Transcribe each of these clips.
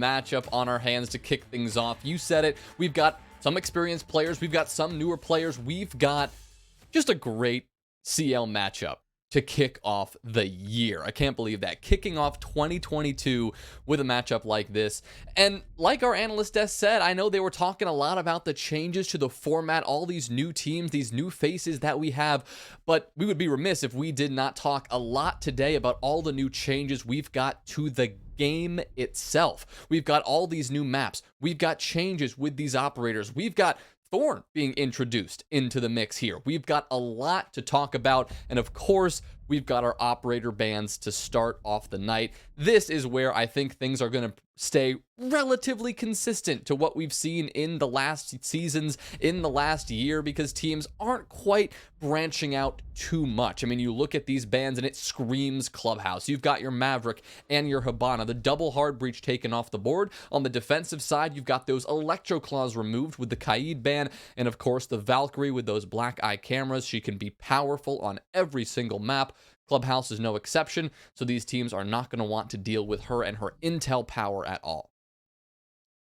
matchup on our hands to kick things off. You said it. We've got some experienced players. We've got some newer players. We've got just a great CL matchup to kick off the year. I can't believe that. Kicking off 2022 with a matchup like this. And like our analyst desk said, I know they were talking a lot about the changes to the format, all these new teams, these new faces that we have, but we would be remiss if we did not talk a lot today about all the new changes we've got to the game itself. We've got all these new maps. We've got changes with these operators. We've got Thorn being introduced into the mix here. We've got a lot to talk about, and of course, we've got our operator bans to start off the night. This is where I think things are going to stay relatively consistent to what we've seen in the last seasons, in the last year, because teams aren't quite branching out too much. I mean, you look at these bans and it screams Clubhouse. You've got your Maverick and your Hibana, the double hard breach taken off the board. On the defensive side, you've got those Electro Claws removed with the Kaid ban, and of course the Valkyrie with those black eye cameras. She can be powerful on every single map. Clubhouse is no exception, so these teams are not going to want to deal with her and her intel power at all.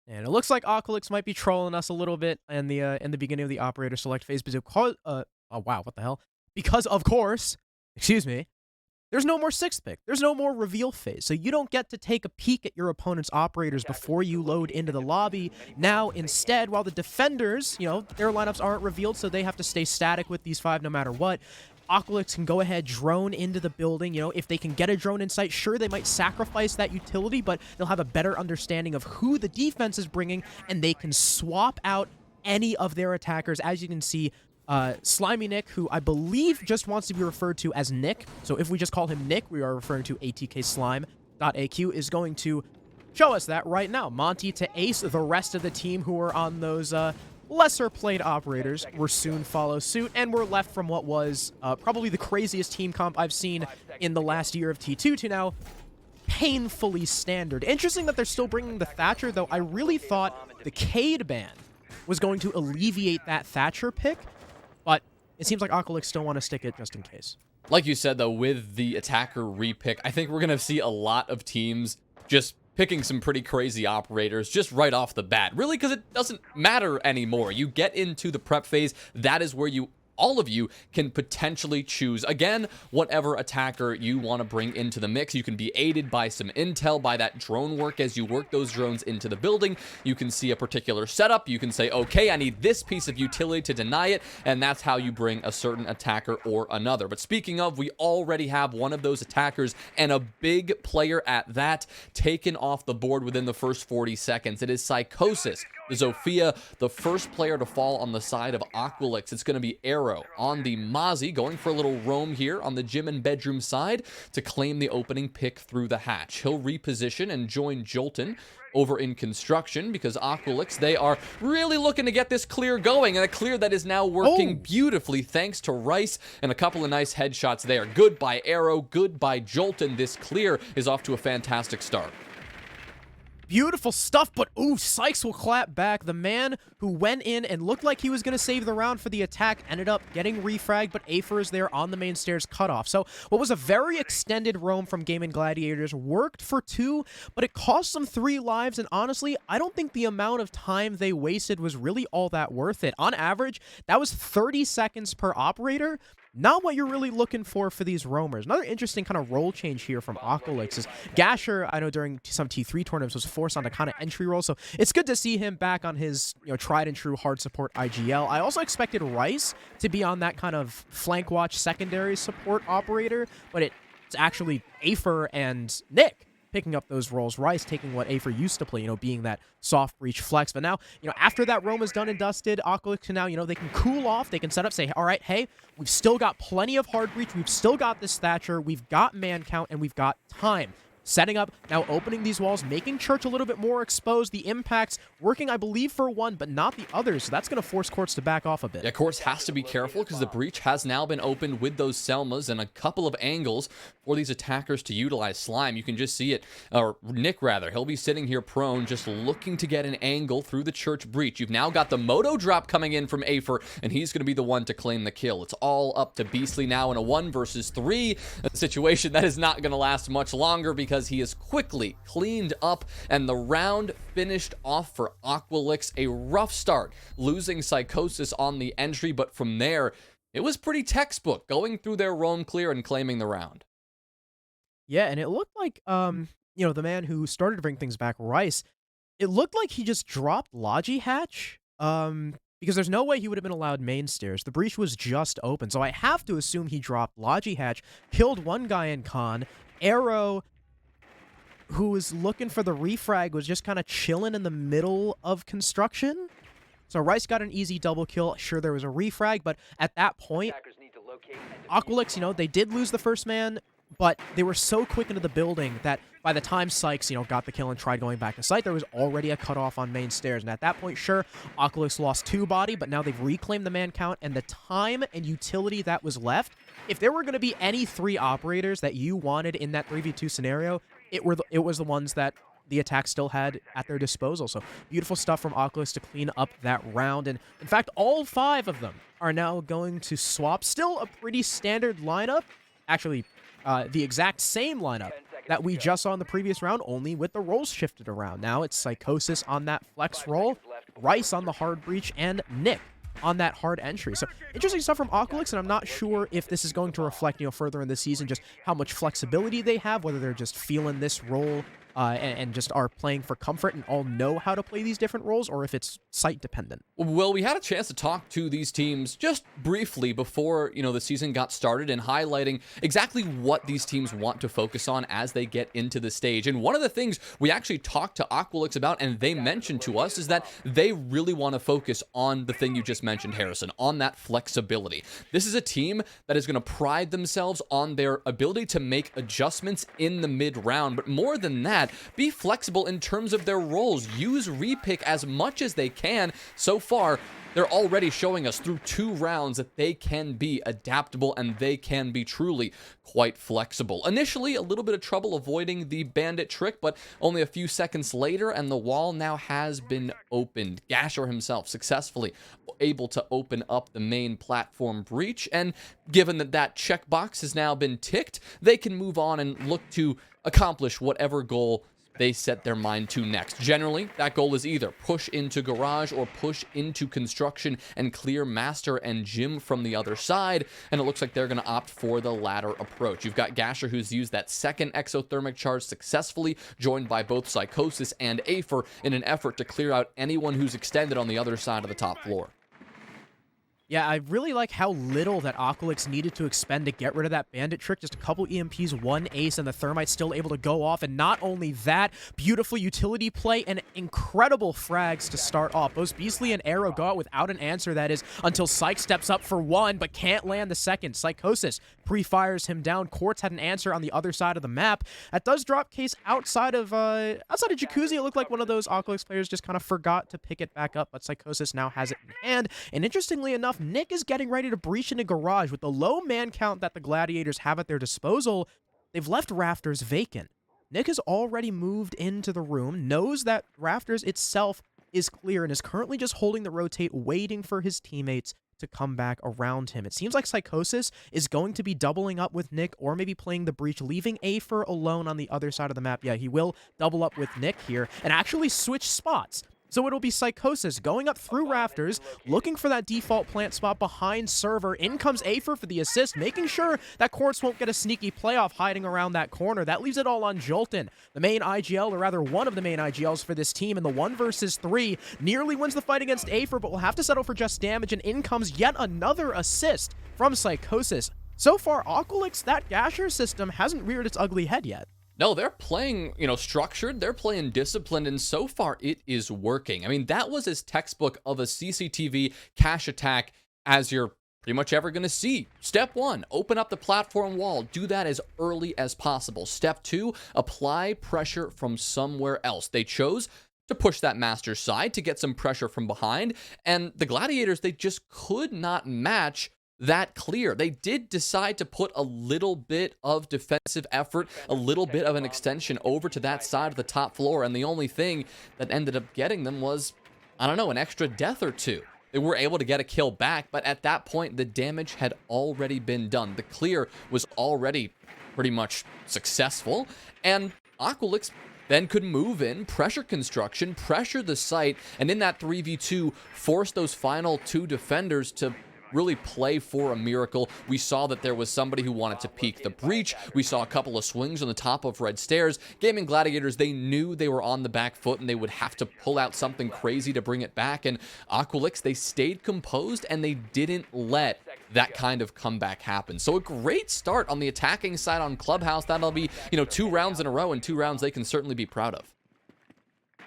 And it looks like Aqualix might be trolling us a little bit in the beginning of the operator select phase because oh wow, what the hell? Because of course, excuse me, there's no more sixth pick. There's no more reveal phase. So you don't get to take a peek at your opponent's operators before you load into the lobby. Now, instead, while the defenders, you know, their lineups aren't revealed, so they have to stay static with these 5 no matter what, Aqualix can go ahead, drone into the building. You know, if they can get a drone in sight, sure, they might sacrifice that utility, but they'll have a better understanding of who the defense is bringing, and they can swap out any of their attackers. As you can see, Slimy Nick, who I believe just wants to be referred to as Nick. So if we just call him Nick, we are referring to ATK Slime.AQ, is going to show us that right now. Monty to ace the rest of the team who are on those lesser played operators will soon follow suit, and we're left from what was probably the craziest team comp I've seen in the last year of T2 to now painfully standard. Interesting that they're still bringing the Thatcher, though. I really thought the Kaid ban was going to alleviate that Thatcher pick, but it seems like Aqualix still want to stick it just in case. Like you said, though, with the attacker repick, I think we're going to see a lot of teams just picking some pretty crazy operators just right off the bat. Really, because it doesn't matter anymore. You get into the prep phase, that is where all of you can potentially choose, again, whatever attacker you want to bring into the mix. You can be aided by some intel, by that drone work as you work those drones into the building. You can see a particular setup. You can say, okay, I need this piece of utility to deny it, and that's how you bring a certain attacker or another. But speaking of, we already have one of those attackers, and a big player at that, taken off the board within the first 40 seconds. It is Psychosis, the Zofia, the first player to fall on the side of Aqualix. It's going to be Arrow on the Mozzie, going for a little roam here on the gym and bedroom side to claim the opening pick through the hatch. He'll reposition and join Jolton over in construction because Aqualix, they are really looking to get this clear going, and a clear that is now working beautifully thanks to Rice and a couple of nice headshots there. Good by Arrow, good by Jolton. This clear is off to a fantastic start. Beautiful stuff, but ooh, Sykes will clap back. The man who went in and looked like he was going to save the round for the attack ended up getting refragged, but Afer is there on the main stairs cut off. So what was a very extended roam from Gaimin Gladiators worked for 2, but it cost them 3 lives, and honestly, I don't think the amount of time they wasted was really all that worth it. On average, that was 30 seconds per operator. Not what you're really looking for these roamers. Another interesting kind of role change here from Aqualix is Gasher, I know during some T3 tournaments, was forced onto kind of entry role, so it's good to see him back on his, you know, tried and true hard support IGL. I also expected Rice to be on that kind of flank watch secondary support operator, but it's actually Afer and Nick picking up those roles. Rice taking what Afer used to play, you know, being that soft breach flex. But now, you know, after that roam is done and dusted, Aqualix can now, you know, they can cool off. They can set up, say, all right, hey, we've still got plenty of hard breach. We've still got this Thatcher. We've got man count, and we've got time. Setting up, now opening these walls, making Church a little bit more exposed. The impacts working, I believe, for one, but not the others. So that's going to force Quartz to back off a bit. Yeah, Quartz has to be careful because the breach has now been opened with those Selmas and a couple of angles for these attackers to utilize Slime. You can just see it, or Nick rather. He'll be sitting here prone, just looking to get an angle through the Church breach. You've now got the Moto drop coming in from Afer, and he's going to be the one to claim the kill. It's all up to Beastly now in a 1 versus 3 situation that is not going to last much longer because because he is quickly cleaned up, and the round finished off for Aqualix. A rough start, losing Psychosis on the entry, but from there, it was pretty textbook, going through their roam clear and claiming the round. Yeah, and it looked like, the man who started to bring things back, Rice, it looked like he just dropped Logi Hatch, because there's no way he would have been allowed main stairs. The breach was just open, so I have to assume he dropped Logi Hatch, killed one guy in Con. Arrow, who was looking for the refrag, was just kind of chilling in the middle of construction. So Rice got an easy double kill. Sure, there was a refrag, but at that point, Aqualix, they did lose the first man, but they were so quick into the building that by the time Sykes, got the kill and tried going back to site, there was already a cutoff on main stairs. And at that point, sure, Aqualix lost 2 body, but now they've reclaimed the man count and the time and utility that was left. If there were going to be any 3 operators that you wanted in that 3v2 scenario, it was the ones that the attack still had at their disposal. So beautiful stuff from Aqualix to clean up that round. And in fact, all 5 of them are now going to swap. Still a pretty standard lineup. Actually, the exact same lineup that we just saw in the previous round, only with the roles shifted around. Now it's Psychosis on that flex roll, Rice on the hard breach, and Nick on that hard entry. So interesting stuff from Aqualix, and I'm not sure if this is going to reflect, further in the season, just how much flexibility they have, whether they're just feeling this role and just are playing for comfort and all know how to play these different roles, or if it's site dependent. Well, we had a chance to talk to these teams just briefly before, the season got started, and highlighting exactly what these teams want to focus on as they get into the stage. And one of the things we actually talked to Aqualix about, and they mentioned to us, is that they really want to focus on the thing you just mentioned, Harrison, on that flexibility. This is a team that is going to pride themselves on their ability to make adjustments in the mid-round, but more than that, be flexible in terms of their roles. Use repick as much as they can. So far, they're already showing us through 2 rounds that they can be adaptable and they can be truly quite flexible. Initially, a little bit of trouble avoiding the bandit trick, but only a few seconds later, and the wall now has been opened. Gasher himself successfully able to open up the main platform breach, and given that that checkbox has now been ticked, they can move on and look to accomplish whatever goal they set their mind to next. Generally, that goal is either push into garage or push into construction and clear master and gym from the other side, and it looks like they're going to opt for the latter approach. You've got Gasher, who's used that second exothermic charge successfully, joined by both Psychosis and Afer in an effort to clear out anyone who's extended on the other side of the top floor. Yeah, I really like how little that Aqualix needed to expend to get rid of that bandit trick. Just a couple EMPs, 1 ace, and the thermite's still able to go off. And not only that, beautiful utility play and incredible frags to start off. Both Beastly and Arrow go out without an answer, that is, until Psych steps up for 1, but can't land the second. Psychosis pre-fires him down. Quartz had an answer on the other side of the map. That does drop Case outside of Jacuzzi. It looked like one of those Aqualix players just kind of forgot to pick it back up, but Psychosis now has it in hand. And interestingly enough, Nick is getting ready to breach into garage. With the low man count that the Gladiators have at their disposal, they've left Rafters vacant. Nick has already moved into the room, knows that Rafters itself is clear, and is currently just holding the rotate, waiting for his teammates to come back around him. It seems like Psychosis is going to be doubling up with Nick, or maybe playing the breach, leaving Afer alone on the other side of the map. Yeah, he will double up with Nick here and actually switch spots. So it'll be Psychosis going up through Rafters, looking for that default plant spot behind server. In comes Afer for the assist, making sure that Quartz won't get a sneaky playoff hiding around that corner. That leaves it all on Jolton. The main IGL, or rather one of the main IGLs for this team in the 1 versus 3, nearly wins the fight against Afer, but will have to settle for just damage, and in comes yet another assist from Psychosis. So far, Aqualix, that Gasher system, hasn't reared its ugly head yet. No, they're playing, structured, they're playing disciplined, and so far it is working. I mean, that was as textbook of a CCTV cash attack as you're pretty much ever going to see. Step 1, open up the platform wall. Do that as early as possible. Step 2, apply pressure from somewhere else. They chose to push that master side to get some pressure from behind, and the Gladiators, they just could not match that clear. They did decide to put a little bit of defensive effort, a little bit of an extension over to that side of the top floor, and the only thing that ended up getting them was, I don't know, an extra death or 2. They were able to get a kill back, but at that point, the damage had already been done. The clear was already pretty much successful, and Aqualix then could move in, pressure construction, pressure the site, and in that 3v2, force those final 2 defenders to really play for a miracle. We saw that there was somebody who wanted to peek the breach. We saw a couple of swings on the top of red stairs. Gaimin Gladiators, they knew they were on the back foot and they would have to pull out something crazy to bring it back. And Aqualix, they stayed composed and they didn't let that kind of comeback happen. So a great start on the attacking side on Clubhouse. That'll be, 2 rounds in a row and 2 rounds they can certainly be proud of.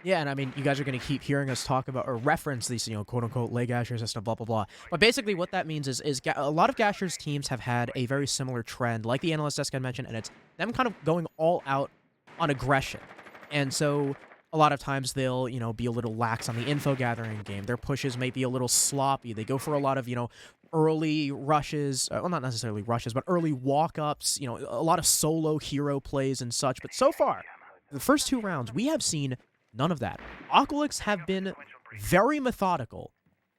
Yeah, and I mean, you guys are going to keep hearing us talk about or reference these, quote-unquote, late Gashers and stuff, blah, blah, blah. But basically what that means is a lot of Gashers teams have had a very similar trend, like the analyst desk I mentioned, and it's them kind of going all out on aggression. And so a lot of times they'll, be a little lax on the info gathering game. Their pushes may be a little sloppy. They go for a lot of, early rushes, well, not necessarily rushes, but early walk-ups, a lot of solo hero plays and such. But so far, the first 2 rounds, we have seen none of that. Aqualix have been very methodical,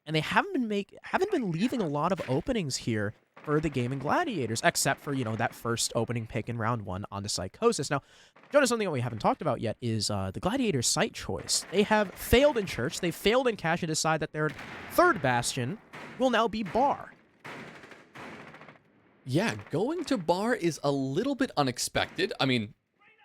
and they haven't been leaving a lot of openings here for the Gaimin Gladiators, except for, that first opening pick in round 1 on the Psychosis. Now, Jonas, something that we haven't talked about yet is the Gladiators' site choice. They have failed in Church, they failed in Cash, and decide that their 3rd bastion will now be Bar. Yeah, going to Bar is a little bit unexpected. I mean,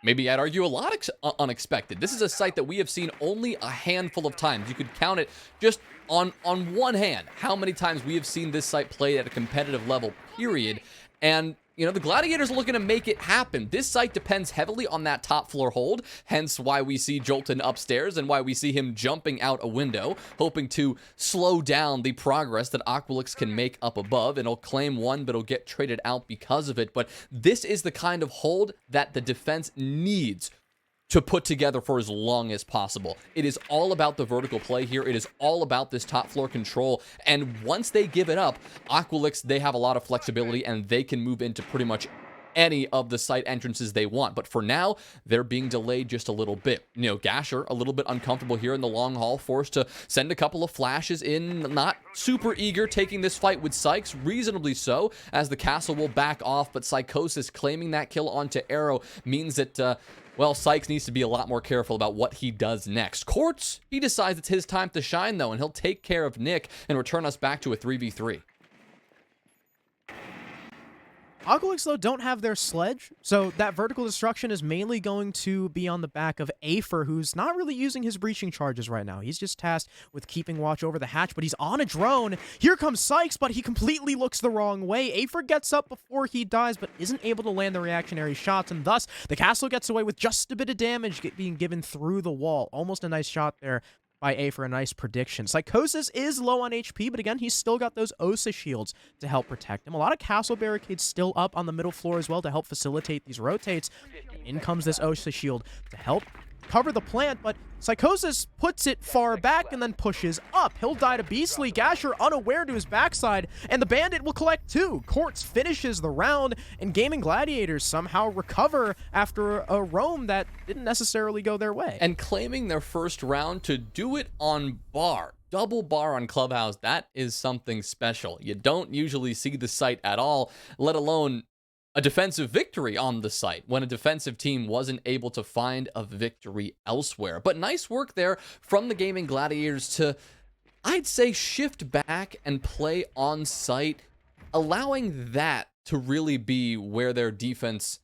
maybe I'd argue a lot unexpected. This is a site that we have seen only a handful of times. You could count it just on one hand how many times we have seen this site played at a competitive level, period. And, the Gladiators are looking to make it happen. This site depends heavily on that top floor hold, hence why we see Jolton upstairs and why we see him jumping out a window, hoping to slow down the progress that Aqualix can make up above. And he'll claim 1, but he'll get traded out because of it. But this is the kind of hold that the defense needs to put together for as long as possible. It is all about the vertical play here. It is all about this top floor control. And once they give it up, Aqualix, they have a lot of flexibility and they can move into pretty much any of the site entrances they want. But for now, they're being delayed just a little bit. Gasher, a little bit uncomfortable here in the long haul, forced to send a couple of flashes in, not super eager taking this fight with Sykes, reasonably so, as the castle will back off. But Psychosis claiming that kill onto Arrow means that, well, Sykes needs to be a lot more careful about what he does next. Quartz, he decides it's his time to shine, though, and he'll take care of Nick and return us back to a 3v3. Aqualix, though, don't have their sledge, so that vertical destruction is mainly going to be on the back of Afer, who's not really using his breaching charges right now. He's just tasked with keeping watch over the hatch, but he's on a drone. Here comes Sykes, but he completely looks the wrong way. Afer gets up before he dies, but isn't able to land the reactionary shots, and thus the castle gets away with just a bit of damage being given through the wall. Almost a nice shot there by A for a nice prediction. Psychosis is low on HP, but again, he's still got those Osa shields to help protect him. A lot of castle barricades still up on the middle floor as well to help facilitate these rotates. In comes this Osa shield to help cover the plant, but Psychosis puts it far back and then pushes up. He'll die to Beastly. Gasher unaware to his backside, and the Bandit will collect 2. Quartz finishes the round, and Gaimin Gladiators somehow recover after a roam that didn't necessarily go their way. And claiming their first round to do it on Bar. Double Bar on Clubhouse, that is something special. You don't usually see the site at all, let alone a defensive victory on the site when a defensive team wasn't able to find a victory elsewhere. But nice work there from the Gaimin Gladiators to, I'd say, shift back and play on site, allowing that to really be where their defense,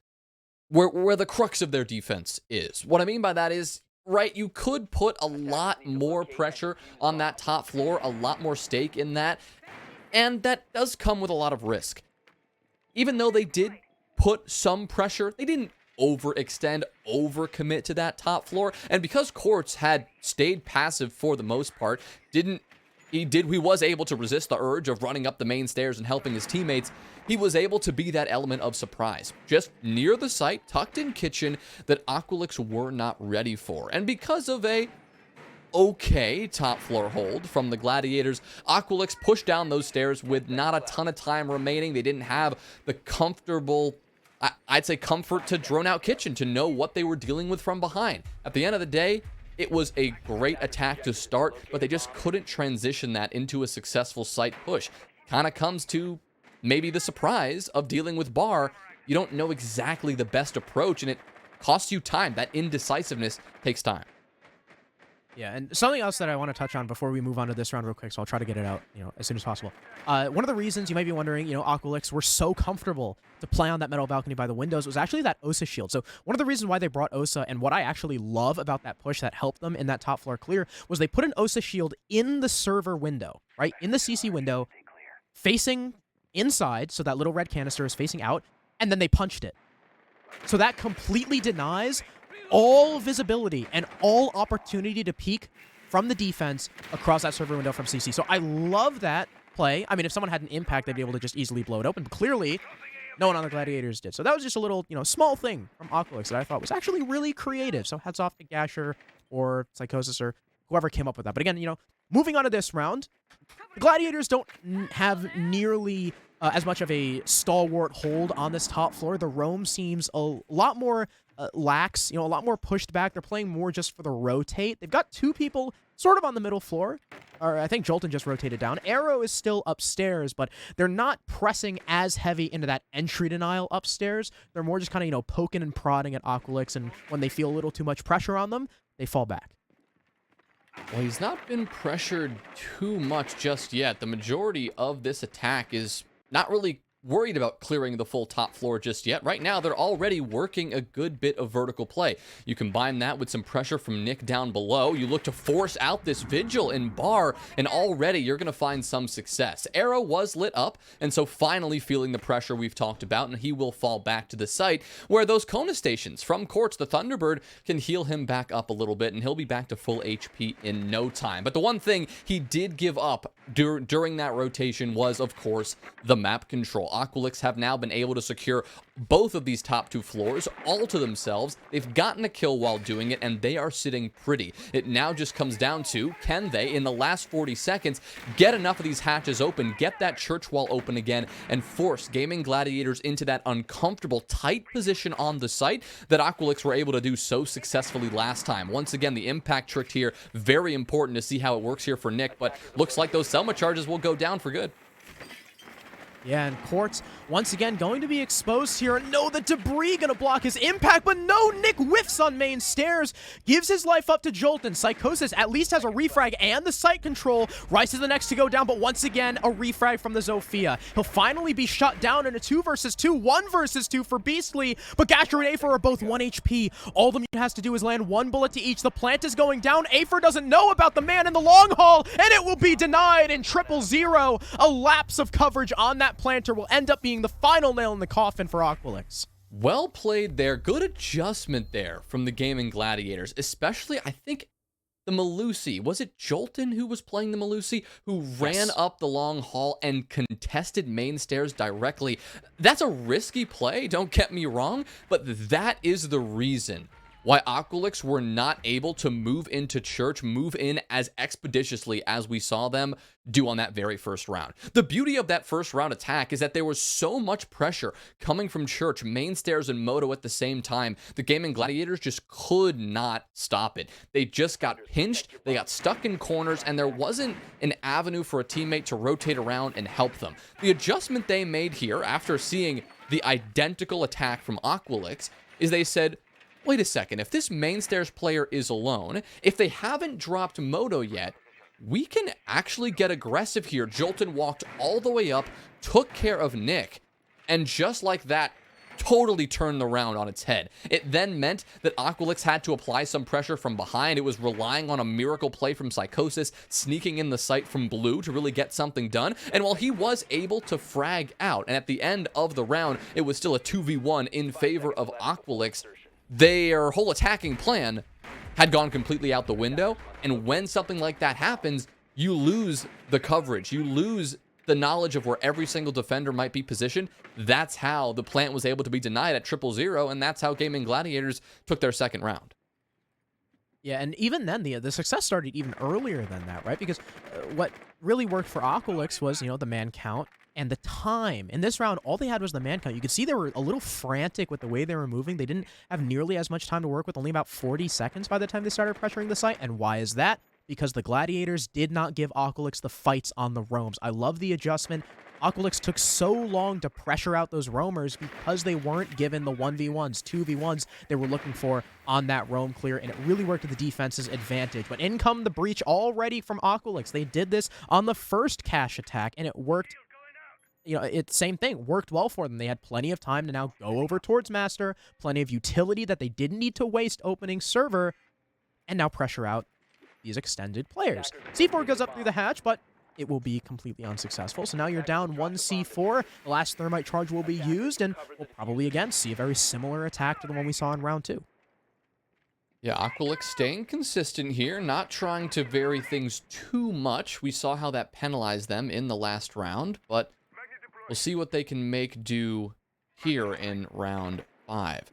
where the crux of their defense is. What I mean by that is, right, you could put a lot more pressure on that top floor, a lot more stake in that, and that does come with a lot of risk. Even though they did put some pressure, they didn't overextend, overcommit to that top floor. And because Quartz had stayed passive for the most part, he was able to resist the urge of running up the main stairs and helping his teammates. He was able to be that element of surprise, just near the site, tucked in kitchen, that Aqualix were not ready for. And because of a okay top floor hold from the Gladiators, Aqualix pushed down those stairs with not a ton of time remaining. They didn't have the comfortable, I'd say, comfort to drone out kitchen to know what they were dealing with from behind. At the end of the day, it was a great attack to start, but they just couldn't transition that into a successful site push. Kind of comes to maybe the surprise of dealing with Bar. You don't know exactly the best approach, and it costs you time. That indecisiveness takes time. Yeah, and something else that I want to touch on before we move on to this round real quick, so I'll try to get it out, as soon as possible. One of the reasons you might be wondering, Aqualix were so comfortable to play on that metal balcony by the windows was actually that Osa shield. So one of the reasons why they brought Osa, and what I actually love about that push that helped them in that top floor clear, was they put an Osa shield in the server window, right? In the CC window, facing inside, so that little red canister is facing out, and then they punched it. So that completely denies all visibility and all opportunity to peek from the defense across that server window from CC. So I love that play. I mean, if someone had an impact, they'd be able to just easily blow it open. But clearly, no one on the Gladiators did. So that was just a little, small thing from Aqualix that I thought was actually really creative. So hats off to Gasher or Psychosis or whoever came up with that. But again, moving on to this round, the Gladiators don't have nearly as much of a stalwart hold on this top floor. The roam seems a lot more lax, a lot more pushed back. They're playing more just for the rotate. They've got two people sort of on the middle floor. Or I think Jolton just rotated down. Arrow is still upstairs, but they're not pressing as heavy into that entry denial upstairs. They're more just kind of, poking and prodding at Aqualix, and when they feel a little too much pressure on them, they fall back. Well, he's not been pressured too much just yet. The majority of this attack is not really worried about clearing the full top floor just yet. Right now, they're already working a good bit of vertical play. You combine that with some pressure from Nick down below. You look to force out this Vigil in bar, and already you're going to find some success. Arrow was lit up, and so finally feeling the pressure we've talked about, and he will fall back to the site where those Kona stations from Quartz, the Thunderbird, can heal him back up a little bit, and he'll be back to full HP in no time. But the one thing he did give up during that rotation was, of course, the map control. Aqualix have now been able to secure both of these top two floors all to themselves. They've gotten a kill while doing it, and they are sitting pretty. It now just comes down to, can they, in the last 40 seconds, get enough of these hatches open, get that church wall open again, and force Gaimin Gladiators into that uncomfortable, tight position on the site that Aqualix were able to do so successfully last time. Once again, the impact trick here, very important to see how it works here for Nick, but looks like those Selma charges will go down for good. Yeah, and Quartz, once again, going to be exposed here. No, the debris going to block his impact, but no, Nick whiffs on main stairs, gives his life up to Jolton. Psychosis at least has a refrag and the site control. Rice is the next to go down, but once again, a refrag from the Zofia. He'll finally be shut down in a 2 versus 2, 1 versus 2 for Beastly, but Gasher and Afer are both 1 HP. All the mutant has to do is land 1 bullet to each. The plant is going down. Afer doesn't know about the man in the long haul, and it will be denied in 000. A lapse of coverage on that planter will end up being the final nail in the coffin for Aqualix. Well played there. Good adjustment there from the Gaimin Gladiators, especially, I think, the Malusi. Was it Jolton who was playing the Malusi, who ran up the long hall and contested main stairs directly? That's a risky play, don't get me wrong, but that is the reason why Aqualix were not able to move into church, move in as expeditiously as we saw them do on that very first round. The beauty of that first round attack is that there was so much pressure coming from church, main stairs, and moto at the same time. The Gaimin Gladiators just could not stop it. They just got pinched, they got stuck in corners, and there wasn't an avenue for a teammate to rotate around and help them. The adjustment they made here after seeing the identical attack from Aqualix is they said, wait a second, if this main stairs player is alone, if they haven't dropped Moto yet, we can actually get aggressive here. Jolton walked all the way up, took care of Nick, and just like that, totally turned the round on its head. It then meant that Aqualix had to apply some pressure from behind. It was relying on a miracle play from Psychosis, sneaking in the site from Blue to really get something done. And while he was able to frag out, and at the end of the round, it was still a 2v1 in favor of Aqualix, their whole attacking plan had gone completely out the window, and when something like that happens, you lose the coverage, you lose the knowledge of where every single defender might be positioned. That's how the plant was able to be denied at 000, and that's how Gaimin Gladiators took their second round. Yeah, and even then, the success started even earlier than that, right? Because what really worked for Aqualix was, the man count and the time. In this round, all they had was the man count. You could see they were a little frantic with the way they were moving. They didn't have nearly as much time to work with, only about 40 seconds by the time they started pressuring the site. And why is that? Because the Gladiators did not give Aqualix the fights on the roams. I love the adjustment. Aqualix took so long to pressure out those roamers because they weren't given the 1v1s, 2v1s they were looking for on that roam clear, and it really worked to the defense's advantage. But in come the breach already from Aqualix. They did this on the first cash attack, and it worked. You know, it's same thing, worked well for them. They had plenty of time to now go over towards Master, plenty of utility that they didn't need to waste opening server, and now pressure out these extended players. C4 goes up through the hatch, but it will be completely unsuccessful. So now you're down 1 C4. The last thermite charge will be used, and we'll probably again see a very similar attack to the one we saw in round 2. Yeah, Aqualix staying consistent here, not trying to vary things too much. We saw how that penalized them in the last round, but we'll see what they can make do here in round 5.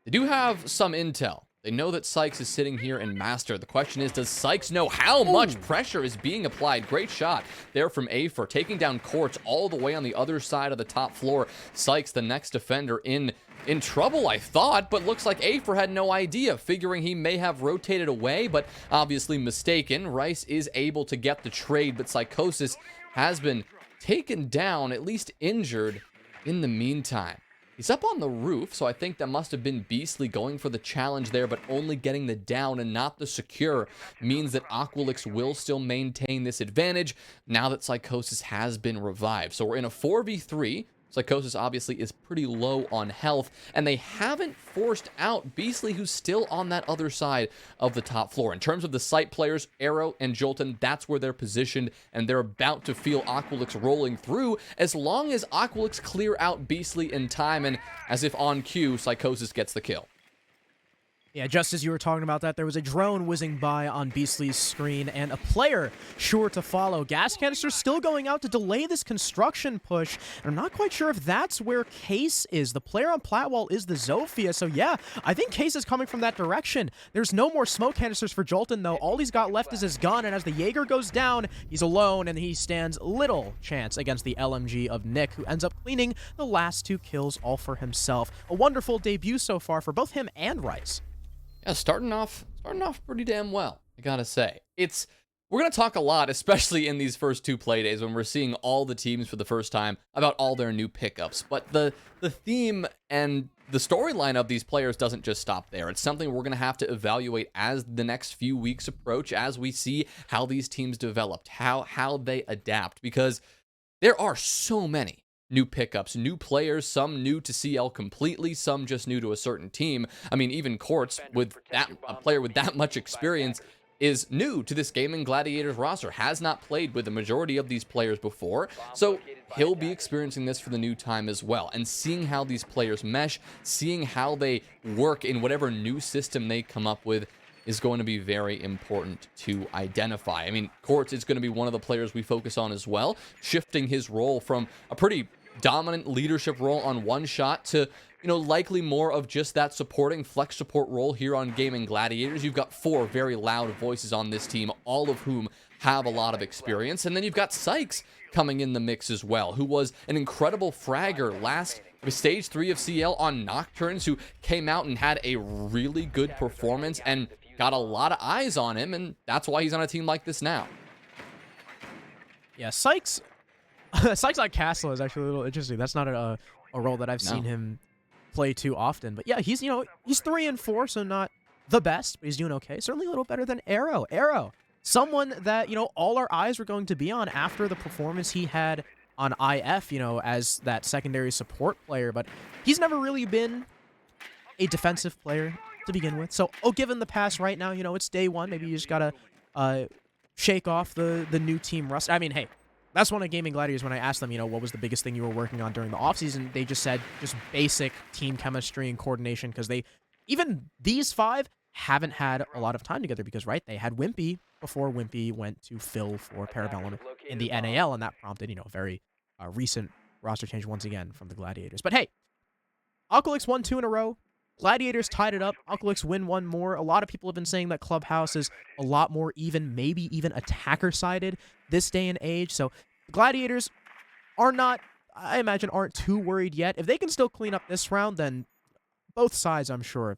They do have some intel. They know that Sykes is sitting here in Master. The question is, does Sykes know how much pressure is being applied? Great shot there from AQUA, taking down Quartz all the way on the other side of the top floor. Sykes, the next defender, in trouble, I thought, but looks like AQUA had no idea, figuring he may have rotated away, but obviously mistaken. Rice is able to get the trade, but Psychosis has been taken down, at least injured, in the meantime. He's up on the roof, so I think that must have been Beastly going for the challenge there, but only getting the down and not the secure means that Aqualix will still maintain this advantage now that Psychosis has been revived. So we're in a 4v3. Psychosis obviously is pretty low on health, and they haven't forced out Beastly, who's still on that other side of the top floor. In terms of the site players, Arrow and Jolton, that's where they're positioned, and they're about to feel Aqualix rolling through as long as Aqualix clear out Beastly in time, and as if on cue, Psychosis gets the kill. Yeah, just as you were talking about that, there was a drone whizzing by on Beastly's screen and a player sure to follow. Gas canisters still going out to delay this construction push. And I'm not quite sure if that's where Case is. The player on Platwall is the Zofia. So yeah, I think Case is coming from that direction. There's no more smoke canisters for Jolton though. All he's got left is his gun. And as the Jaeger goes down, he's alone and he stands little chance against the LMG of Nick, who ends up cleaning the last 2 kills all for himself. A wonderful debut so far for both him and Rice. Yeah, starting off pretty damn well, I gotta say. We're gonna talk a lot, especially in these first 2 play days when we're seeing all the teams for the first time about all their new pickups. But the theme and the storyline of these players doesn't just stop there. It's something we're gonna have to evaluate as the next few weeks approach, as we see how these teams developed, how they adapt, because there are so many new pickups, new players, some new to CL completely, some just new to a certain team. I mean, even Quartz, with a player with that much experience, is new to this Gaimin Gladiators roster, has not played with the majority of these players before, so he'll be experiencing this for the new time as well. And seeing how these players mesh, seeing how they work in whatever new system they come up with, is going to be very important to identify. I mean, Quartz is going to be one of the players we focus on as well, shifting his role from a pretty dominant leadership role on one shot to, you know, likely more of just that supporting flex support role here on Gaimin Gladiators. You've got 4 very loud voices on this team, all of whom have a lot of experience. And then you've got Sykes coming in the mix as well, who was an incredible fragger last stage 3 of CL on Nocturnes, who came out and had a really good performance and got a lot of eyes on him, and that's why he's on a team like this now. Yeah, Sykes Sykes on Castle is actually a little interesting. That's not a role that I've seen him play too often. But yeah, he's 3 and 4, so not the best, but he's doing okay. Certainly a little better than Arrow. Arrow, someone that, all our eyes were going to be on after the performance he had on IF, as that secondary support player. But he's never really been a defensive player to begin with. So I'll give him the pass right now. It's day 1. Maybe you just got to shake off the new team rust. I mean, hey, that's one of Gaimin Gladiators. When I asked them, what was the biggest thing you were working on during the offseason, they just said just basic team chemistry and coordination, because even these 5 haven't had a lot of time together because, right, they had Wimpy before Wimpy went to Phil for Parabellum in the NAL, and that prompted, a very recent roster change once again from the Gladiators. But hey, Aqualix won 2 in a row. Gladiators tied it up. Aqualix win 1 more. A lot of people have been saying that Clubhouse is a lot more even, maybe even attacker-sided this day and age. So the Gladiators I imagine, aren't too worried yet. If they can still clean up this round, then both sides, I'm sure,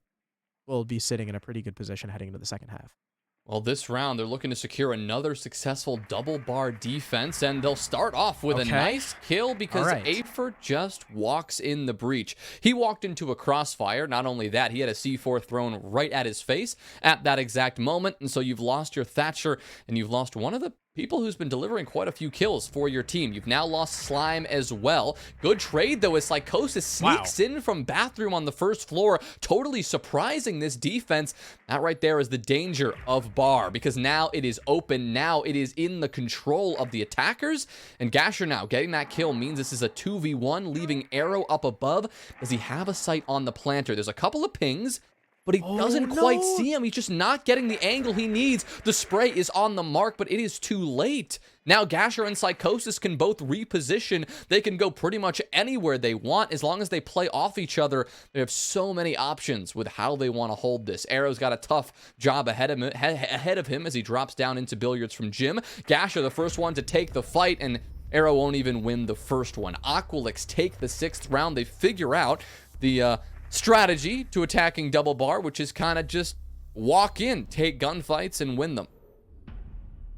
will be sitting in a pretty good position heading into the second half. Well, this round, they're looking to secure another successful double bar defense, and they'll start off with a nice kill because AQUA just walks in the breach. He walked into a crossfire. Not only that, he had a C4 thrown right at his face at that exact moment, and so you've lost your Thatcher, and you've lost one of the people who's been delivering quite a few kills for your team. You've now lost Slime as well. Good trade, though, as Psychosis sneaks in from bathroom on the first floor, totally surprising this defense. That right there is the danger of bar, because now it is open. Now it is in the control of the attackers, and Gasher now getting that kill means this is a 2v1, leaving Arrow up above. Does he have a sight on the planter? There's a couple of pings, but he doesn't quite see him. He's just not getting the angle he needs. The spray is on the mark, but it is too late. Now Gasher and Psychosis can both reposition. They can go pretty much anywhere they want as long as they play off each other. They have so many options with how they want to hold this. Arrow's got a tough job ahead of him as he drops down into billiards from Jim. Gasher, the first one to take the fight, and Arrow won't even win the first one. Aqualix take the 6th round. They figure out the strategy to attacking double bar, which is kind of just walk in, take gunfights, and win them.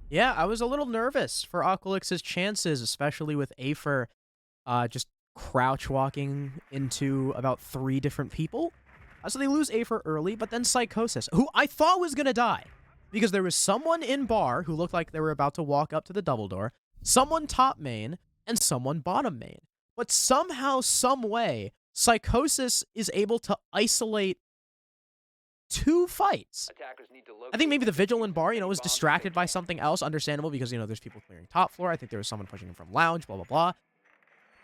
Yeah, I was a little nervous for Aqualix's chances, especially with AQUA just crouch walking into about 3 different people. So they lose AQUA early, but then Psychosis, who I thought was going to die, because there was someone in bar who looked like they were about to walk up to the double door, someone top main, and someone bottom main. But somehow, some way, Psychosis is able to isolate 2 fights. I think maybe the Vigil in bar, was distracted by something else. Understandable, because, there's people clearing top floor. I think there was someone pushing him from lounge, blah, blah, blah.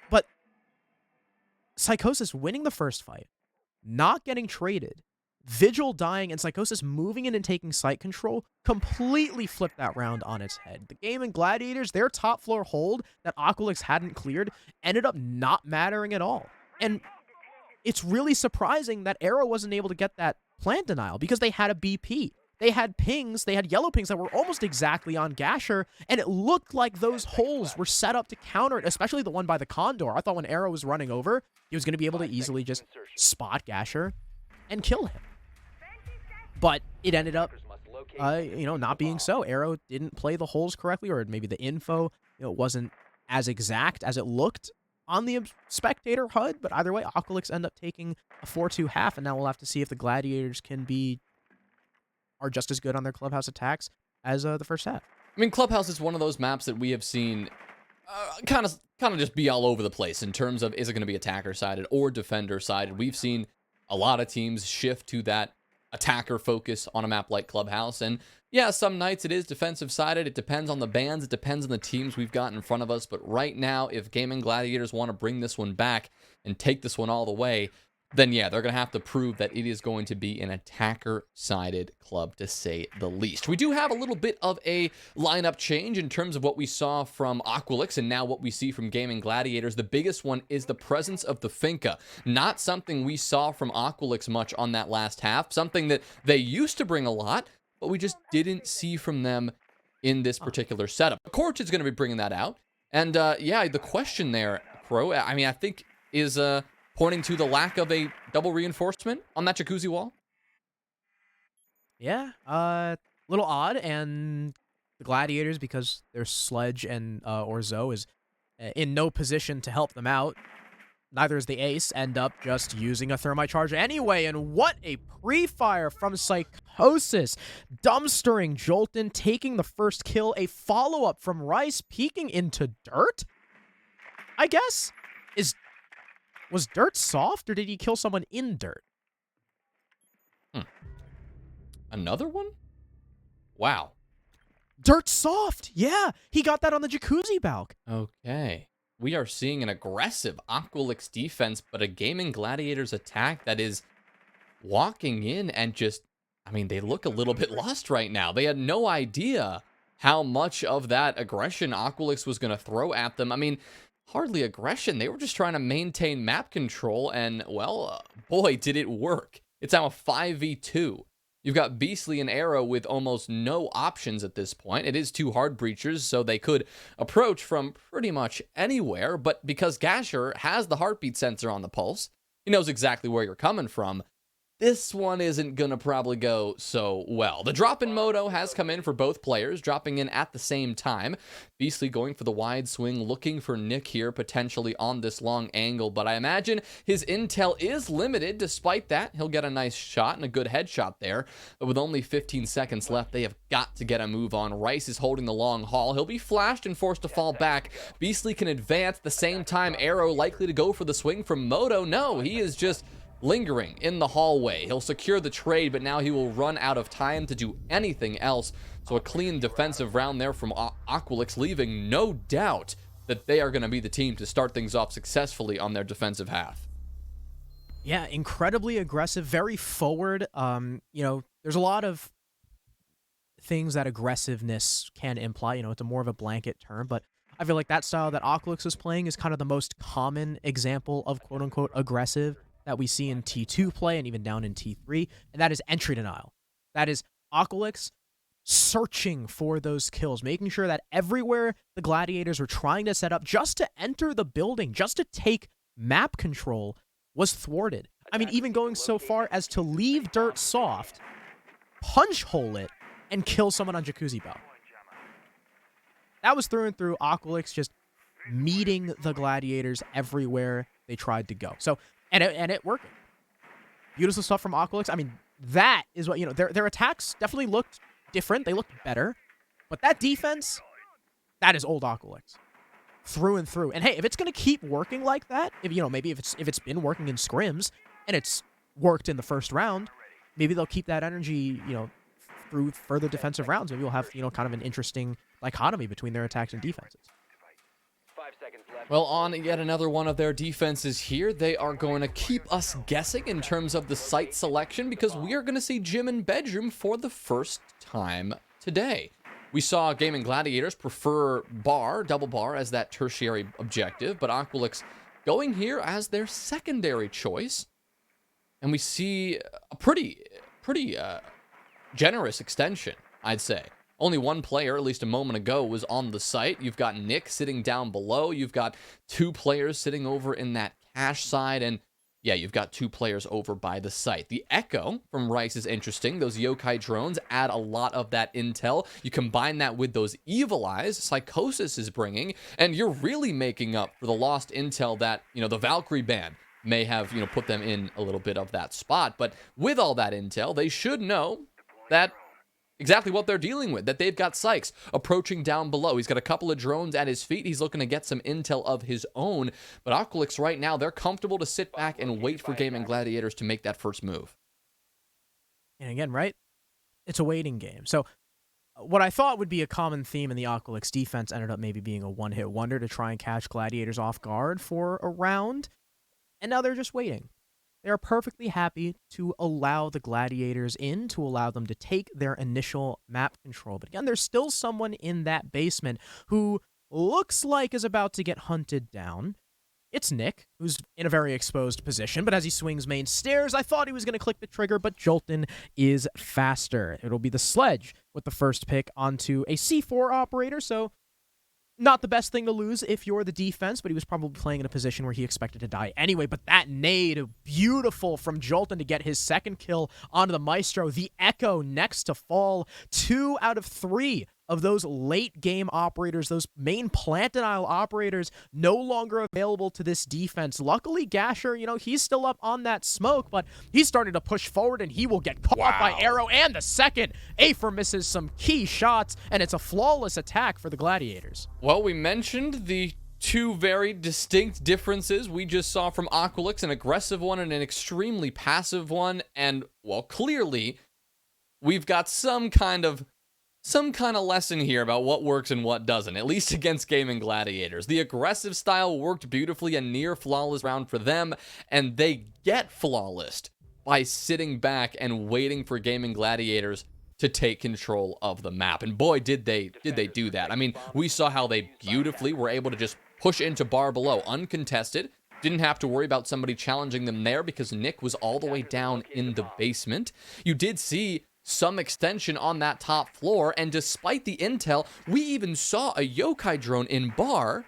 But Psychosis winning the first fight, not getting traded, Vigil dying, and Psychosis moving in and taking site control completely flipped that round on its head. The Gaimin Gladiators, their top floor hold that Aqualix hadn't cleared, ended up not mattering at all. And it's really surprising that Arrow wasn't able to get that plant denial, because they had a BP. They had pings, they had yellow pings that were almost exactly on Gasher, and it looked like those holes were set up to counter it, especially the one by the Condor. I thought when Arrow was running over, he was going to be able to easily just spot Gasher and kill him. But it ended up, not being so. Arrow didn't play the holes correctly, or maybe the info, wasn't as exact as it looked on the spectator HUD, but either way, Aqualix end up taking a 4-2 half, and now we'll have to see if the Gladiators are just as good on their clubhouse attacks as the first half. I mean, Clubhouse is one of those maps that we have seen kind of just be all over the place in terms of, is it going to be attacker-sided or defender-sided? We've seen a lot of teams shift to that attacker focus on a map like Clubhouse, and yeah, some nights it is defensive-sided. It depends on the bans. It depends on the teams we've got in front of us, but right now, if Gaimin Gladiators want to bring this one back and take this one all the way, then yeah, they're going to have to prove that it is going to be an attacker-sided club, to say the least. We do have a little bit of a lineup change in terms of what we saw from Aqualix and now what we see from Gaimin Gladiators. The biggest one is the presence of the Finca. Not something we saw from Aqualix much on that last half, something that they used to bring a lot, but we just didn't see from them in this particular setup. Corch is going to be bringing that out. And yeah, the question there, Pro, I mean, I think is pointing to the lack of a double reinforcement on that jacuzzi wall. Yeah, little odd, and the Gladiators, because their Sledge and Orzo is in no position to help them out. Neither is the Ace, end up just using a thermite charge anyway, and what a pre-fire from Psychosis. Dumpstering Jolton, taking the first kill, a follow-up from Rice, peeking into dirt? I guess? Was dirt soft, or did he kill someone in dirt? Another one? Wow. Dirt soft! Yeah, he got that on the jacuzzi balk. Okay. We are seeing an aggressive Aqualix defense, but a Gaimin Gladiators attack that is walking in and just, I mean, they look a little bit lost right now. They had no idea how much of that aggression Aqualix was going to throw at them. I mean, hardly aggression. They were just trying to maintain map control, and, well, boy, did it work. It's now a 5v2. You've got Beastly and Arrow with almost no options at this point. It is 2 hard breachers, so they could approach from pretty much anywhere, but because Gasher has the heartbeat sensor on the pulse, he knows exactly where you're coming from. this one isn't gonna probably go so well. The drop in moto has come in for both players, dropping in at the same time. Beastly going for the wide swing, looking for Nick here, potentially on this long angle, but I imagine his intel is limited. Despite that, he'll get a nice shot and a good headshot there, but with only 15 seconds left, they have got to get a move on. Rice is holding the long haul. He'll be flashed and forced to fall back. Beastly can advance. At the same time, Arrow likely to go for the swing from Moto. No, he is just lingering in the hallway. He'll secure the trade, but now he will run out of time to do anything else. So a clean defensive round there from Aqualix, leaving no doubt that they are going to be the team to start things off successfully on their defensive half. Yeah, incredibly aggressive, very forward. There's a lot of things that aggressiveness can imply. It's a more of a blanket term, but I feel like that style that Aqualix is playing is kind of the most common example of quote-unquote aggressive that we see in T2 play and even down in T3, and that is entry denial. That is Aqualix searching for those kills, making sure that everywhere the Gladiators were trying to set up just to enter the building, just to take map control, was thwarted. I mean, even going so far as to leave dirt soft, punch hole it, and kill someone on Jacuzzi Bell. That was through and through Aqualix just meeting the Gladiators everywhere they tried to go. So, and it working. Beautiful stuff from Aqualix. I mean, that is what, their attacks definitely looked different. They looked better. But that defense, that is old Aqualix. Through and through. And hey, if it's going to keep working like that, maybe if it's been working in scrims and it's worked in the first round, maybe they'll keep that energy, through further defensive rounds. Maybe we'll have, kind of an interesting dichotomy between their attacks and defenses. Well, on yet another one of their defenses here, they are going to keep us guessing in terms of the site selection, because we are going to see gym and bedroom for the first time today. We saw Gaimin Gladiators prefer double bar as that tertiary objective, but Aqualix going here as their secondary choice. And we see a pretty generous extension, I'd say. Only one player, at least a moment ago, was on the site. You've got Nick sitting down below. You've got two players sitting over in that cache side. And yeah, you've got two players over by the site. The Echo from Rice is interesting. Those yokai drones add a lot of that intel. You combine that with those evil eyes Psychosis is bringing, and you're really making up for the lost intel that, the Valkyrie ban may have, put them in a little bit of that spot. But with all that intel, they should know that exactly what they're dealing with, that they've got Sykes approaching down below. He's got a couple of drones at his feet. He's looking to get some intel of his own. But Aqualix right now, they're comfortable to sit back and wait for Gaimin Gladiators to make that first move. And again, right? It's a waiting game. So what I thought would be a common theme in the Aqualix defense ended up maybe being a one-hit wonder to try and catch Gladiators off guard for a round. And now they're just waiting. They are perfectly happy to allow the Gladiators in, to allow them to take their initial map control. But again, there's still someone in that basement who looks like is about to get hunted down. It's Nick, who's in a very exposed position, but as he swings main stairs, I thought he was going to click the trigger, but Jolton is faster. It'll be the Sledge with the first pick onto a C4 operator, so not the best thing to lose if you're the defense, but he was probably playing in a position where he expected to die anyway. But that nade, beautiful from Jolton to get his second kill onto the Maestro. The Echo next to fall. 2 out of 3 of those late game operators, those main plant denial operators, no longer available to this defense. Luckily, Gasher, he's still up on that smoke, but he's starting to push forward, and he will get caught by Arrow. And the second, Afer misses some key shots, and it's a flawless attack for the Gladiators. Well, we mentioned the two very distinct differences we just saw from Aqualix, an aggressive one and an extremely passive one. And, well, clearly, we've got some kind of lesson here about what works and what doesn't, at least against Gaimin Gladiators. The aggressive style worked beautifully, a near flawless round for them, and they get flawless by sitting back and waiting for Gaimin Gladiators to take control of the map. And boy, did they do that. I mean, we saw how they beautifully were able to just push into bar below uncontested. Didn't have to worry about somebody challenging them there because Nick was all the way down in the basement. You did see some extension on that top floor, and despite the intel, we even saw a yokai drone in bar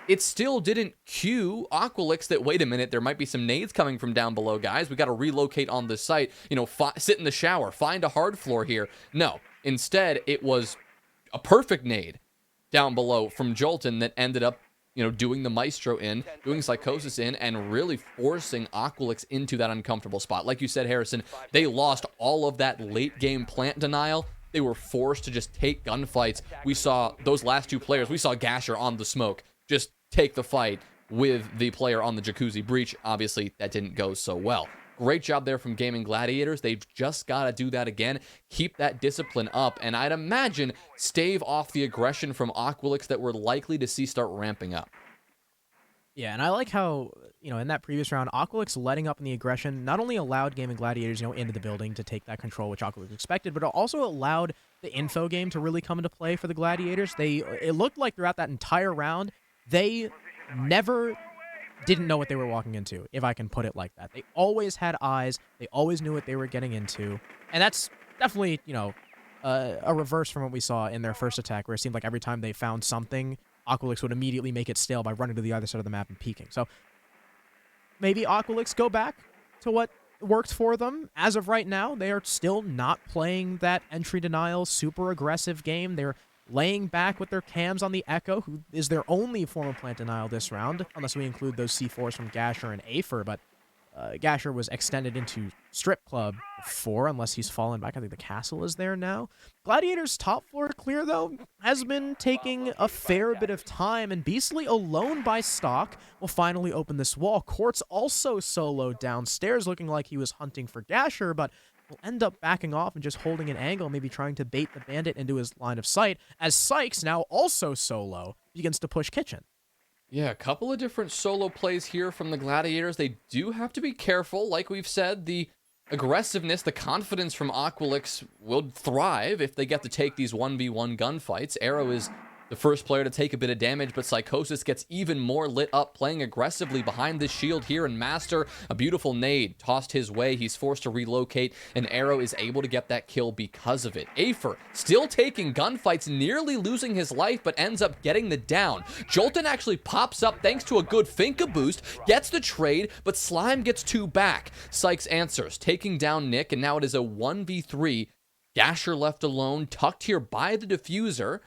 it still didn't cue Aqualix that, wait a minute, there might be some nades coming from down below, guys. We got to relocate on the site. You know, sit in the shower, find a hard floor here. No, instead, it was a perfect nade down below from Jolton that ended up, you know, doing the Maestro in, doing Psychosis in, and really forcing Aqualix into that uncomfortable spot. Like you said, Harrison, they lost all of that late game plant denial. They were forced to just take gunfights. We saw those last two players. We saw Gasher on the smoke just take the fight with the player on the Jacuzzi breach. Obviously, that didn't go so well. Great job there from Gaimin Gladiators. They've just got to do that again. Keep that discipline up, and I'd imagine stave off the aggression from Aqualix that we're likely to see start ramping up. Yeah, and I like how, you know, in that previous round, Aqualix letting up in the aggression not only allowed Gaimin Gladiators, you know, into the building to take that control, which Aqualix expected, but it also allowed the info game to really come into play for the Gladiators. It looked like throughout that entire round, they never didn't know what they were walking into, if I can put it like that. They always had eyes. They always knew what they were getting into. And that's definitely, you know, a reverse from what we saw in their first attack, where it seemed like every time they found something, Aqualix would immediately make it stale by running to the other side of the map and peeking. So maybe Aqualix go back to what worked for them. As of right now, they are still not playing that entry denial, super aggressive game. They're laying back with their cams on the Echo, who is their only form of plant denial this round, unless we include those C4s from Gasher and Afer, but Gasher was extended into Strip Club before, unless he's fallen back. I think the castle is there now. Gladiator's top floor clear, though, has been taking a fair bit of time, and Beastly, alone by stock, will finally open this wall. Quartz also soloed downstairs, looking like he was hunting for Gasher, but will end up backing off and just holding an angle, maybe trying to bait the bandit into his line of sight, as Sykes, now also solo, begins to push Kitchen. Yeah, a couple of different solo plays here from the Gladiators. They do have to be careful. Like we've said, the aggressiveness, the confidence from Aqualix will thrive if they get to take these 1v1 gunfights. Arrow is the first player to take a bit of damage, but Psychosis gets even more lit up, playing aggressively behind this shield here, and Master, a beautiful nade tossed his way. He's forced to relocate, and Arrow is able to get that kill because of it. Afer still taking gunfights, nearly losing his life, but ends up getting the down. Jolton actually pops up thanks to a good Finka boost, gets the trade, but Slime gets two back. Sykes answers, taking down Nick, and now it is a 1v3. Gasher left alone, tucked here by the diffuser,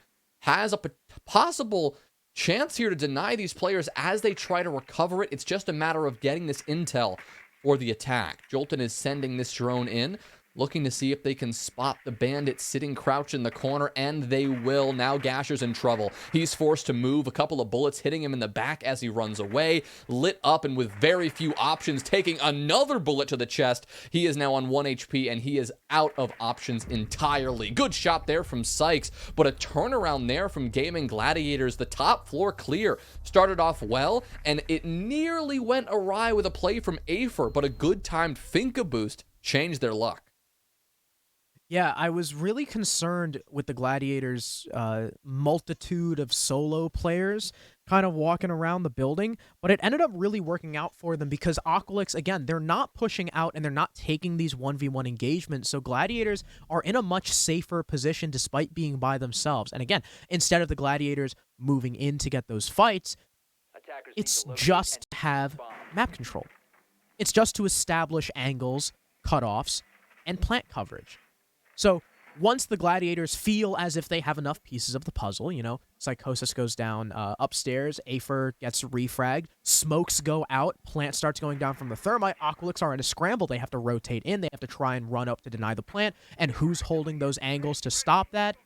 has a possible chance here to deny these players as they try to recover it. It's just a matter of getting this intel for the attack. Jolton is sending this drone in, looking to see if they can spot the bandit sitting crouched in the corner, and they will. Now Gasher's in trouble. He's forced to move. A couple of bullets hitting him in the back as he runs away. Lit up and with very few options, taking another bullet to the chest. He is now on 1 HP, and he is out of options entirely. Good shot there from Sykes, but a turnaround there from Gaimin Gladiators. The top floor clear started off well, and it nearly went awry with a play from Afer, but a good timed Finka boost changed their luck. Yeah, I was really concerned with the Gladiators' multitude of solo players kind of walking around the building, but it ended up really working out for them because Aqualix, again, they're not pushing out and they're not taking these 1v1 engagements, so Gladiators are in a much safer position despite being by themselves. And again, instead of the Gladiators moving in to get those fights, it's just to have map control. It's just to establish angles, cutoffs, and plant coverage. So once the Gladiators feel as if they have enough pieces of the puzzle, you know, Psychosis goes down upstairs, Afer gets refragged, smokes go out, plant starts going down from the thermite, Aqualix are in a scramble, they have to rotate in, they have to try and run up to deny the plant, and who's holding those angles to stop that?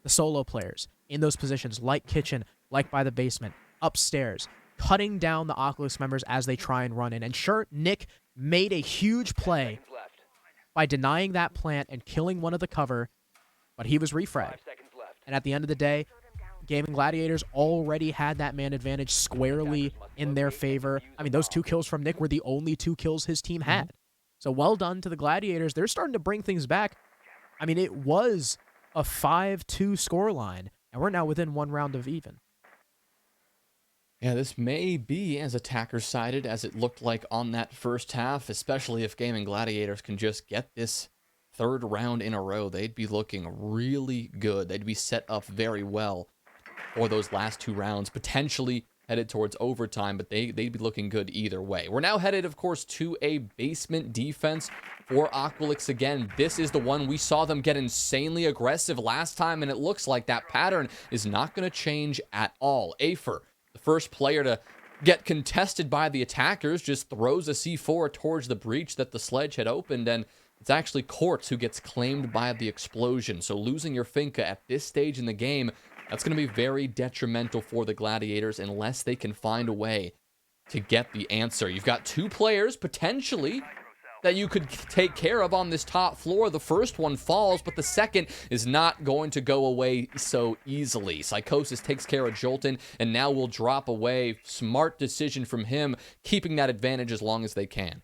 The solo players in those positions, like Kitchen, like by the basement, upstairs, cutting down the Aqualix members as they try and run in. And sure, Nick made a huge play by denying that plant and killing one of the cover, but he was refragged. And at the end of the day, Gaimin Gladiators already had that man advantage squarely in their favor. I mean, those 2 kills from Nick were the only 2 kills his team had. So well done to the Gladiators. They're starting to bring things back. I mean, it was a 5-2 scoreline, and we're now within 1 round of even. Yeah, this may be as attacker-sided as it looked like on that first half, especially if Gaimin Gladiators can just get this 3rd round in a row. They'd be looking really good. They'd be set up very well for those last 2 rounds, potentially headed towards overtime, but they'd be looking good either way. We're now headed, of course, to a basement defense for Aqualix again. This is the one we saw them get insanely aggressive last time, and it looks like that pattern is not going to change at all. Afer, the first player to get contested by the attackers, just throws a C4 towards the breach that the sledge had opened, and it's actually Quartz who gets claimed by the explosion. So losing your Finca at this stage in the game, that's going to be very detrimental for the Gladiators unless they can find a way to get the answer. You've got two players, potentially, that you could take care of on this top floor. The first one falls, but the second is not going to go away so easily. Psychosis takes care of Jolton, and now will drop away. Smart decision from him, keeping that advantage as long as they can.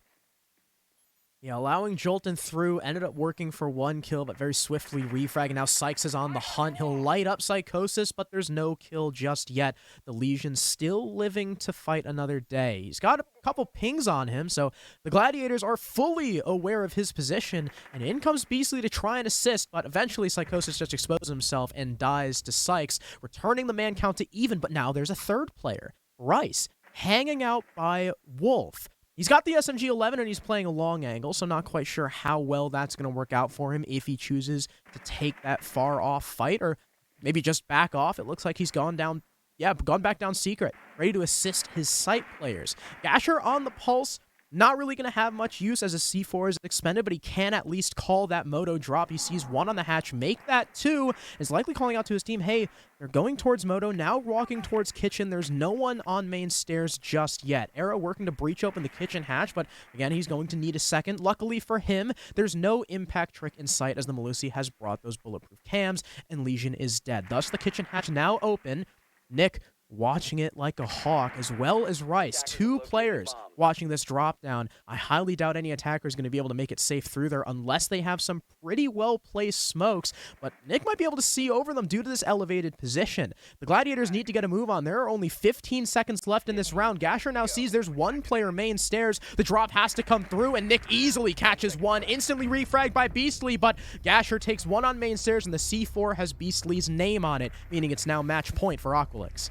Yeah, allowing Jolton through ended up working for one kill, but very swiftly refrag. And now Sykes is on the hunt. He'll light up Psychosis, but there's no kill just yet. The Legion's still living to fight another day. He's got a couple pings on him, so the Gladiators are fully aware of his position. And in comes Beastly to try and assist, but eventually Psychosis just exposes himself and dies to Sykes, returning the man count to even. But now there's a third player, Rice, hanging out by Wolf. He's got the SMG-11 and he's playing a long angle, so not quite sure how well that's going to work out for him if he chooses to take that far-off fight, or maybe just back off. It looks like he's gone back down secret, ready to assist his site players. Gasher on the pulse, not really going to have much use as a C4 is expended, but he can at least call that Moto drop. He sees one on the hatch, make that two, is likely calling out to his team, hey, they're going towards Moto, now walking towards kitchen. There's no one on main stairs just yet. Arrow working to breach open the kitchen hatch, but again, he's going to need a second. Luckily for him, there's no impact trick in sight as the Melusi has brought those bulletproof cams, and Legion is dead. Thus, the kitchen hatch now open. Nick watching it like a hawk, as well as Rice. Two players watching this drop down. I highly doubt any attacker is going to be able to make it safe through there unless they have some pretty well-placed smokes, but Nick might be able to see over them due to this elevated position. The Gladiators need to get a move on. There are only 15 seconds left in this round. Gasher now sees there's one player main stairs. The drop has to come through, and Nick easily catches one, instantly refragged by Beastly, but Gasher takes one on main stairs, and the C4 has Beastly's name on it, meaning it's now match point for Aqualix.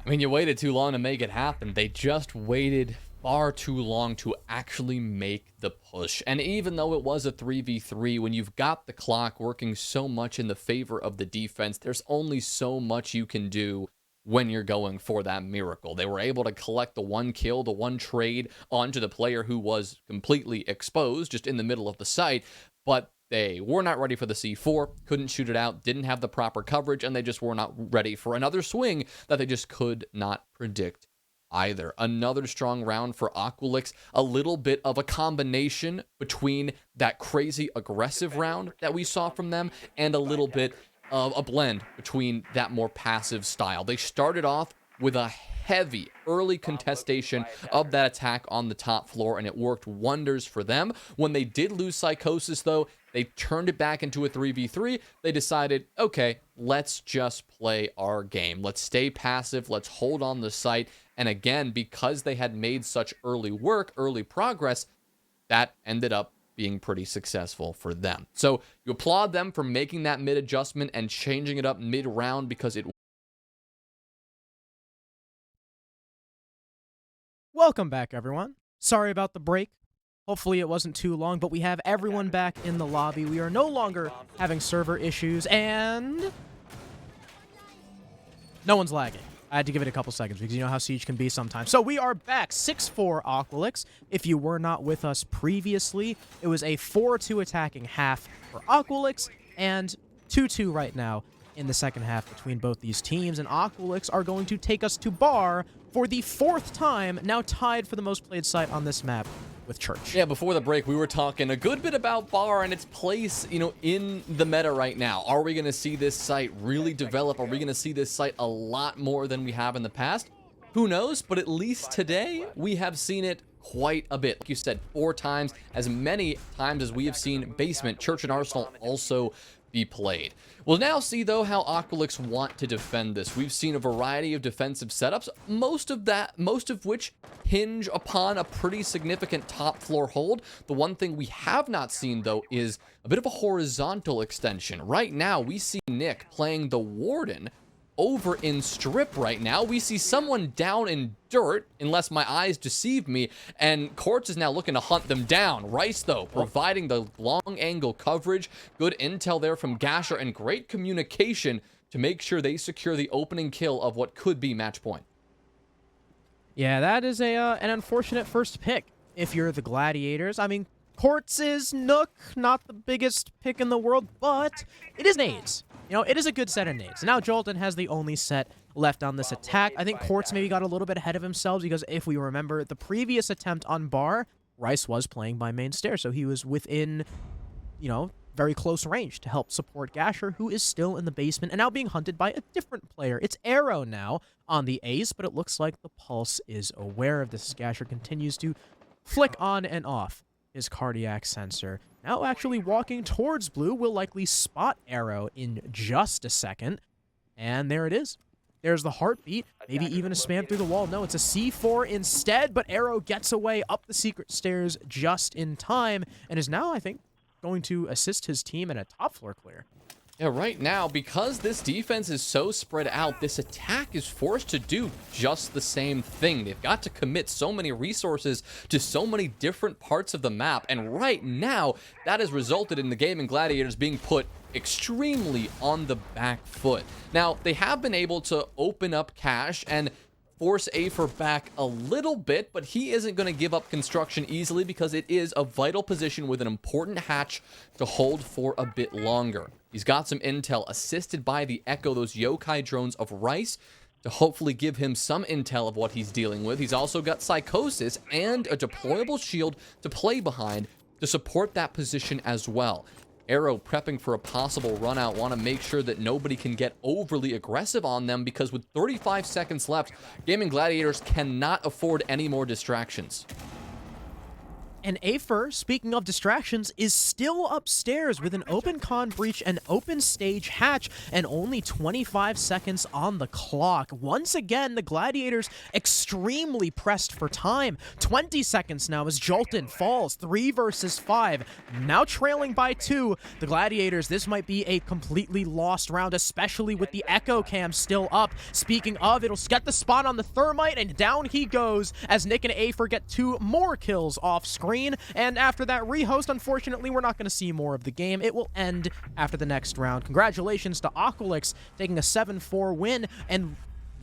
I mean, you waited too long to make it happen. They just waited far too long to actually make the push. And even though it was a 3v3, when you've got the clock working so much in the favor of the defense, there's only so much you can do when you're going for that miracle. They were able to collect the one kill, the one trade onto the player who was completely exposed, just in the middle of the site, but they were not ready for the C4, couldn't shoot it out, didn't have the proper coverage, and they just were not ready for another swing that they just could not predict either. Another strong round for Aqualix, a little bit of a combination between that crazy aggressive round that we saw from them and a little bit of a blend between that more passive style. They started off with a heavy early contestation of that attack on the top floor, and it worked wonders for them. When they did lose Psychosis, though, they turned it back into a 3v3. They decided, okay, let's just play our game. Let's stay passive. Let's hold on the site. And again, because they had made such early work, early progress, that ended up being pretty successful for them. So you applaud them for making that mid adjustment and changing it up mid-round, because it... Welcome back, everyone. Sorry about the break. Hopefully it wasn't too long, but we have everyone back in the lobby. We are no longer having server issues, and no one's lagging. I had to give it a couple seconds because you know how Siege can be sometimes. So we are back, 6-4 Aqualix. If you were not with us previously, it was a 4-2 attacking half for Aqualix, and 2-2 right now in the second half between both these teams, and Aqualix are going to take us to Bar for the 4th time, now tied for the most played site on this map with Church. Yeah, before the break, we were talking a good bit about Bar and its place, in the meta right now. Are we going to see this site really develop? Are we going to see this site a lot more than we have in the past? Who knows? But at least today, we have seen it quite a bit. Like you said, 4 times, as many times as we have seen Basement, Church, and Arsenal also be played. We'll now see, though, how Aqualix want to defend this. We've seen a variety of defensive setups, most of which hinge upon a pretty significant top floor hold. The one thing we have not seen, though, is a bit of a horizontal extension. Right now, we see Nick playing the Warden over in Strip right now. We see someone down in dirt, unless my eyes deceive me, and Quartz is now looking to hunt them down. Rice, though, providing the long angle coverage. Good intel there from Gasher, and great communication to make sure they secure the opening kill of what could be match point. Yeah, that is an unfortunate first pick if you're the Gladiators. I mean, Quartz is Nook, not the biggest pick in the world, but it is nades. You know, it is a good set of nades. Now Jolton has the only set left on this attack. I think Quartz maybe got a little bit ahead of himself because if we remember the previous attempt on Bar, Rice was playing by main stair, so he was within, you know, very close range to help support Gasher, who is still in the basement and now being hunted by a different player. It's Arrow now on the ace, but it looks like the Pulse is aware of this as Gasher continues to flick on and off his cardiac sensor. Now actually walking towards blue, will likely spot Arrow in just a second. And there it is. There's the heartbeat, maybe even a spam through the wall. No, it's a C4 instead, but Arrow gets away up the secret stairs just in time and is now, I think, going to assist his team in a top floor clear. Yeah, right now, because this defense is so spread out, this attack is forced to do just the same thing. They've got to commit so many resources to so many different parts of the map, and right now, that has resulted in the Gaimin Gladiators being put extremely on the back foot. Now, they have been able to open up cache and force Afer back a little bit, but he isn't going to give up construction easily because it is a vital position with an important hatch to hold for a bit longer. He's got some intel assisted by the Echo, those yokai drones of Rice, to hopefully give him some intel of what he's dealing with. He's also got Psychosis and a deployable shield to play behind to support that position as well. Arrow prepping for a possible run out, want to make sure that nobody can get overly aggressive on them because with 35 seconds left, Gaimin Gladiators cannot afford any more distractions. And Afer, speaking of distractions, is still upstairs with an open con breach and open stage hatch and only 25 seconds on the clock. Once again, the Gladiators extremely pressed for time. 20 seconds now as Jolton falls 3 versus 5. Now trailing by 2. The Gladiators, this might be a completely lost round, especially with the Echo Cam still up. Speaking of, it'll get the spot on the Thermite and down he goes as Nick and Afer get 2 more kills off screen. And after that rehost, unfortunately, we're not going to see more of the game. It will end after the next round. Congratulations to Aqualix taking a 7-4 win and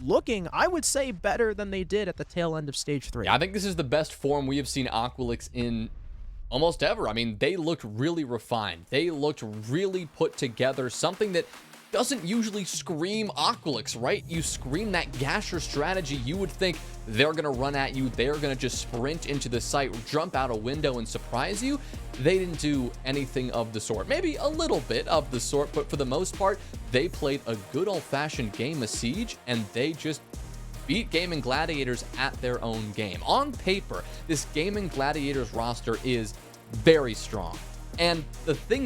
looking, I would say, better than they did at the tail end of Stage 3. Yeah, I think this is the best form we have seen Aqualix in almost ever. I mean, they looked really refined. They looked really put together, something that doesn't usually scream Aqualix, right? You scream that Gasher strategy, you would think they're going to run at you, they're going to just sprint into the site, jump out a window and surprise you. They didn't do anything of the sort. Maybe a little bit of the sort, but for the most part, they played a good old-fashioned game of Siege, and they just beat Gaimin Gladiators at their own game. On paper, this Gaimin Gladiators roster is very strong. And the thing